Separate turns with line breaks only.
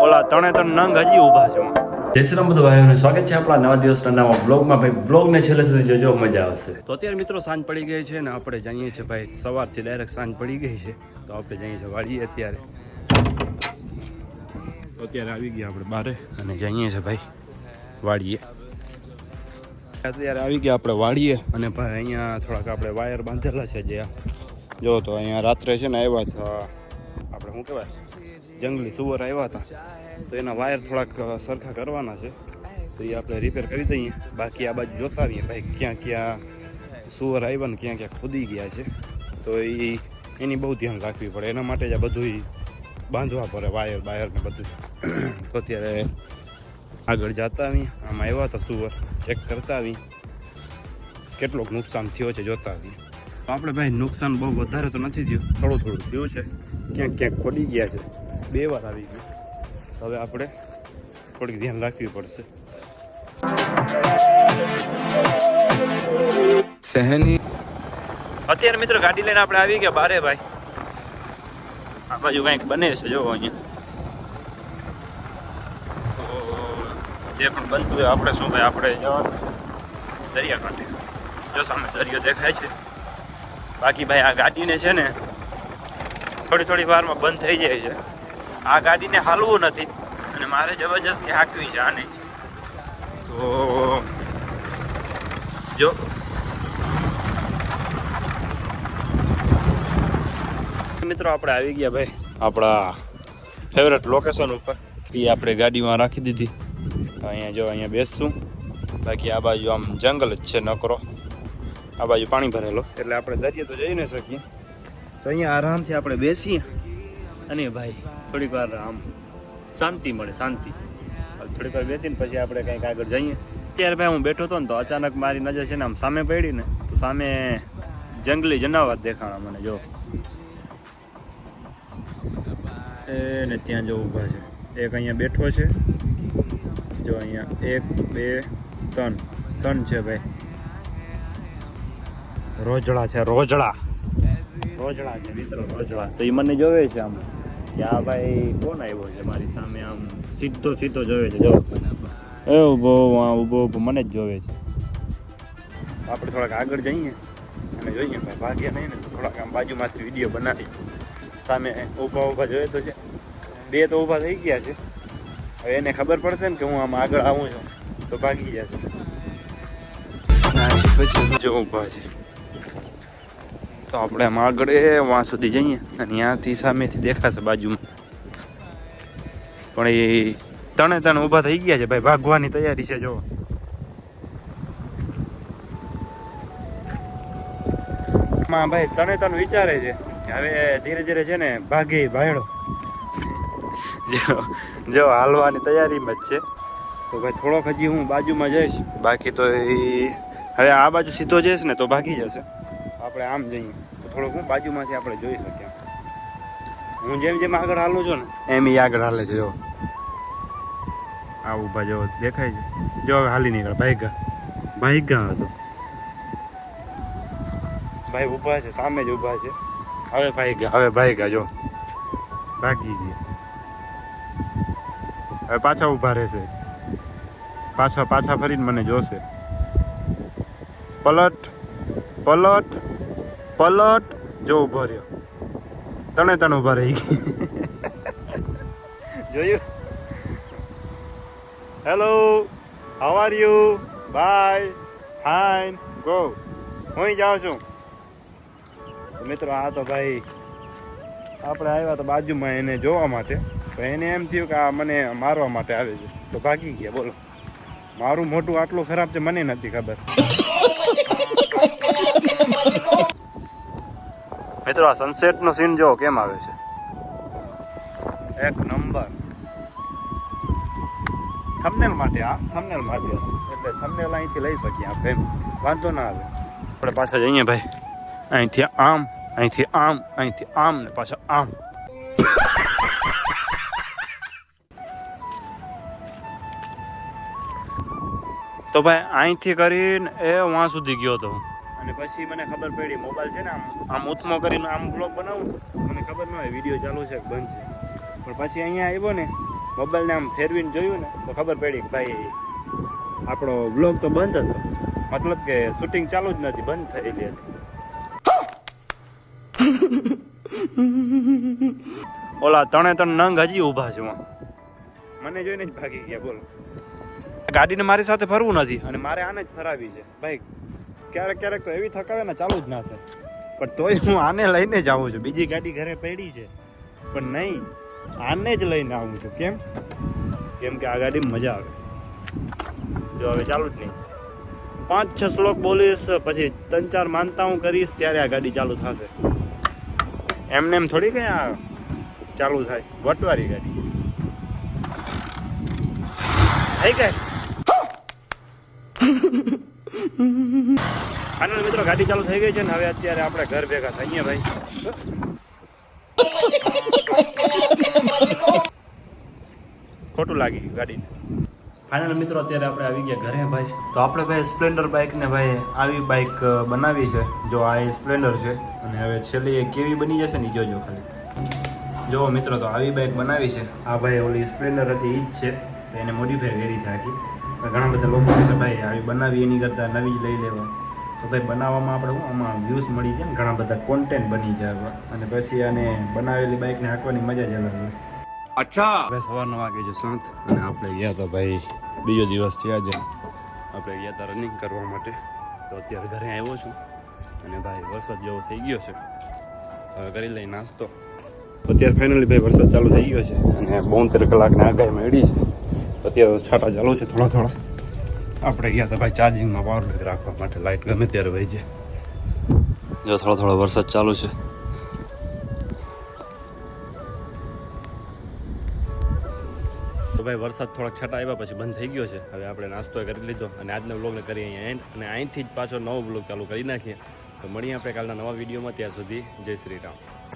ઓલા ત્રણે નંગ હજી ઊભા છે.
જય શ્રી રામ બધા ભાઈઓને સ્વાગત છે આપણા નવા દિવસના નવા વ્લોગમાં. ભાઈ વ્લોગને છેલ્લે સુધી જોજો, મજા આવશે.
તો અત્યારે મિત્રો સાંજ પડી ગઈ છે ને આપણે જઈએ છીએ ભાઈ, સવારથી ડાયરેક્ટ સાંજ પડી ગઈ છે તો આપણે જઈએ છીએ વાડીએ. અત્યારે આવી ગયા આપણે બારે અને જઈએ છીએ ભાઈ વાડીએ. અત્યારે આવી ગયા આપણે વાડીએ અને ભાઈ અહીંયા થોડાક આપણે વાયર બાંધેલા છે. જે જો તો અહીંયા રાત્રે છે ને આવ્યા છે આપણે શું કહેવાય જંગલી સુવર આવ્યા હતા તો એના વાયર થોડાક સરખા કરવાના છે તો એ આપણે રિપેર કરી દઈએ. બાકી આ બાજુ જોતા આવીએ ભાઈ ક્યાં ક્યાં સુવર આવ્યા ને ક્યાં ક્યાં ખુદી ગયા છે તો એની બહુ ધ્યાન રાખવી પડે. એના માટે જ આ બધું બાંધવા પડે વાયર ને બધું. તો અત્યારે આગળ જતા આવી, આમાં આવ્યા હતા સુવર, ચેક કરતા આવી કેટલોક નુકસાન થયો છે જોતા આવી. તો આપણે ભાઈ નુકસાન બહુ વધારે તો નથી થયું, થોડું થયું છે. ક્યાંક ક્યાંક ખોડી ગયા છે, 2 વાર આવી ગયું. હવે આપણે થોડીક ધ્યાન રાખવી પડશે. અત્યારે મિત્રો ગાડી લઈને આપણે આવી ગયા બારે ભાઈ. આ બાજુ કંઈક બને છે જો અહીંયા. જે પણ બનતું હોય આપણે શું ભાઈ આપણે જવાનું છે દરિયા કાંઠે. જો સામે દરિયો દેખાય છે. બાકી ભાઈ આ ગાડીને છે ને થોડી વારમાં બંધ થઈ જાય છે. આ ગાડીને હાલવું નથી અને મારે જબરજસ્તી હાંકવી છે આને. તો જો મિત્રો આપણે આવી ગયા ભાઈ આપણા ફેવરેટ લોકેશન ઉપર. એ આપણે ગાડીમાં રાખી દીધી. અહીંયા જો અહીંયા બેસશું. બાકી આ બાજુ આમ જંગલ જ છે નકરો. આ બાજુ પાણી ભરેલો એટલે આપણે દરિયે તો જઈ ન શકીએ. તો અહીંયા આરામથી આપણે બેસીએ અને ભાઈ થોડીક વાર આમ શાંતિ મળે. થોડીક વાર બેસીને પછી આપણે કંઈક આગળ જઈએ. અત્યારે ભાઈ હું બેઠો હતો ને તો અચાનક મારી નજર છે ને આમ સામે પડી ને તો સામે જંગલી જનાવર દેખાણા મને. જો એને ત્યાં જો ઊભા છે. એક અહીંયા બેઠો છે જો અહીંયા 1 2 3 છે ભાઈ. રોજડા છે, રોજડા છે મિત્રો, રોજડા. તો એ મને જોવે છે આમ કે આ ભાઈ કોણ આવ્યો છે મારી સામે. આમ સીધો જોવે છે. જો એ ઊભો મને જ જોવે છે. આપણે થોડાક આગળ જઈએ અને જોઈએ ભાઈ ભાગ્ય નહીં ને તો થોડાક આમ બાજુમાંથી વિડીયો બનાવી. સામે ઊભા જોઈએ તો છે, 2 તો ઊભા થઈ ગયા છે. હવે એને ખબર પડશે ને કે હું આમ આગળ આવું છું તો ભાગી જશે. જો ઊભા છે તો આપણે આમ આગળ વાં સુધી જઈએ અને ત્યાંથી સામેથી દેખાશે બાજુમાં. પણ એ ત્રણે ઊભા થઈ ગયા છે ભાઈ, ભાગવાની તૈયારી છે. જો ભાઈ ત્રણે વિચારે છે કે હવે ધીરે ધીરે છે ને ભાગે ભાયડો. જો હાલવાની તૈયારીમાં જ છે. તો ભાઈ થોડોક હજી હું બાજુમાં જઈશ. બાકી તો હવે આ બાજુ સીધો જઈશ ને તો ભાગી જશે. આપણે આમ જઈએ તો થોડુંક હું બાજુમાંથી આપણે જોઈ શકીએ. હું જેમ આગળ હાલું છું ને એમ એ આગળ હાલે છે. જો આ ઊભા જો દેખાય છે. જો હવે હાલી નીકળે. ભાઈગા હતો ભાઈ. ઊભા છે, સામે જ ઊભા છે. હવે ભાઈગા જો ભાગી ગયા. હવે પાછા ઊભા રહેશે. પાછા ફરીને મને જોશે. પલટ જો ઊભો રહ્યો. ત્રણે ઊભા રહી ગઈ. જોયું? Hello, how are you? Bye, fine, go. હું જાઉં છું. મિત્રો આ તો ભાઈ આપણે આવ્યા તો બાજુમાં એને જોવા માટે. તો એને એમ થયું કે આ મને મારવા માટે આવે છે તો ભાગી ગયા. બોલો, મારું મોટું આટલું ખરાબ છે મને નથી ખબર. મિત્રો આ સનસેટનો સીન જો કેમ આવે છે, એક નંબર. થંબનેલ માટે એટલે થંબનેલ અહીંથી લઈ શકીએ આપણે, વાંધો ના આવે. આપણે પાછા જઈએ ભાઈ. અહીંથી આમ ને પાછા આમ. તો ભાઈ અહીંથી કરીને વાં સુધી ગયો હતો અને પછી મને ખબર પડી મોબાઈલ છે ને આમ ઉથમો કરીને આમ બ્લોગ બનાવું મને ખબર ન હોય વિડીયો ચાલુ છે કે બંધ છે. પણ પછી અહીંયા આવ્યો ને મોબાઈલને આમ ફેરવીને જોયું ને તો ખબર પડી કે ભાઈ આપણો વ્લોગ તો બંધ હતો, મતલબ કે શૂટિંગ ચાલુ જ નથી, બંધ થયેલી હતી. ઓલા ત્રણે નંગ હજી ઊભા છે, મને જોઈને જ ભાગી ગયા. બોલો, ગાડીને મારી સાથે ફરવું નથી અને મારે આને જ ફરાવી છે ભાઈ. ક્યારેક ક્યારેક તો એવી થકાવે ને ચાલુ જ ના થાય, પણ તોય હું આને લઈને જ આવું છું. બીજી ગાડી ઘરે પડી છે પણ નહીં, આને જ લઈને આવું છું. કેમ કે આ ગાડીમાં મજા આવે. જો હવે ચાલુ જ નહીં, 5-6 શ્લોક બોલીશ, પછી 3-4 માનતા હું કરીશ, ત્યારે આ ગાડી ચાલુ થશે. એમને એમ થોડી કઈ આ ચાલુ થાય, વટવારી ગાડી થઈ ગઈ. આનંદ મિત્રો, ગાડી ચાલુ થઈ ગઈ છે ને હવે અત્યારે આપણે ઘર ભેગા થઈએ ભાઈ. ખોટું લાગી ગયું ગાડીને. ફાઇનલ મિત્રો, અત્યારે આપણે આવી ગયા ઘરે ભાઈ. તો આપણે ભાઈ સ્પ્લેન્ડર બાઇકને ભાઈ આવી બાઇક બનાવી છે. જો આ એ સ્પ્લેન્ડર છે અને હવે છેલ્લી એ કેવી બની જશે ને જોજો ખાલી. જો મિત્રો, તો આવી બાઇક બનાવી છે. આ ભાઈ ઓલી સ્પ્લેન્ડર હતી એ જ છે, એને મોડિફાઈ કરી છે આખી. ઘણા બધા લોકો કહે છે ભાઈ આવી બનાવી એની કરતાં નવી જ લઈ લેવા. તો ભાઈ બનાવવામાં આપણે શું આમાં વ્યૂઝ મળી જાય ને, ઘણા બધા કોન્ટેન્ટ બની જાય અને પછી આને બનાવેલી બાઇકને હાંકવાની મજા જ અલગ હોય. અચ્છા, હવે સવારના વાગે છે 7 અને આપણે ગયા હતા ભાઈ, બીજો દિવસ છે આજે. આપણે ગયા હતા રનિંગ કરવા માટે. તો અત્યારે ઘરે આવ્યો છું અને ભાઈ વરસાદ જેવો થઈ ગયો છે. હવે કરી લઈ નાસ્તો. અત્યારે ફાઇનલી ભાઈ વરસાદ ચાલુ થઈ ગયો છે અને 72 કલાકની આગાહી મળી છે. અત્યારે છાંટા ચાલુ છે થોડા થોડા. આપણે ગયા હતા ભાઈ ચાર્જિંગમાં પાવર બેંક રાખવા માટે, લાઇટ ગમે ત્યારે વહી જાય. જો થોડો થોડો વરસાદ ચાલુ છે. તો ભાઈ વરસાદ થોડાક છાંટા આવ્યા પછી બંધ થઈ ગયો છે. હવે આપણે નાસ્તો કરી લીધો અને આજના વ્લોગને કરીએ અહીંયા એન્ડ. અને અહીંથી જ પાછો નવો વ્લોગ ચાલુ કરી નાખીએ. તો મળીએ આપણે કાલના નવા વિડીયોમાં. ત્યાં સુધી જય શ્રી રામ.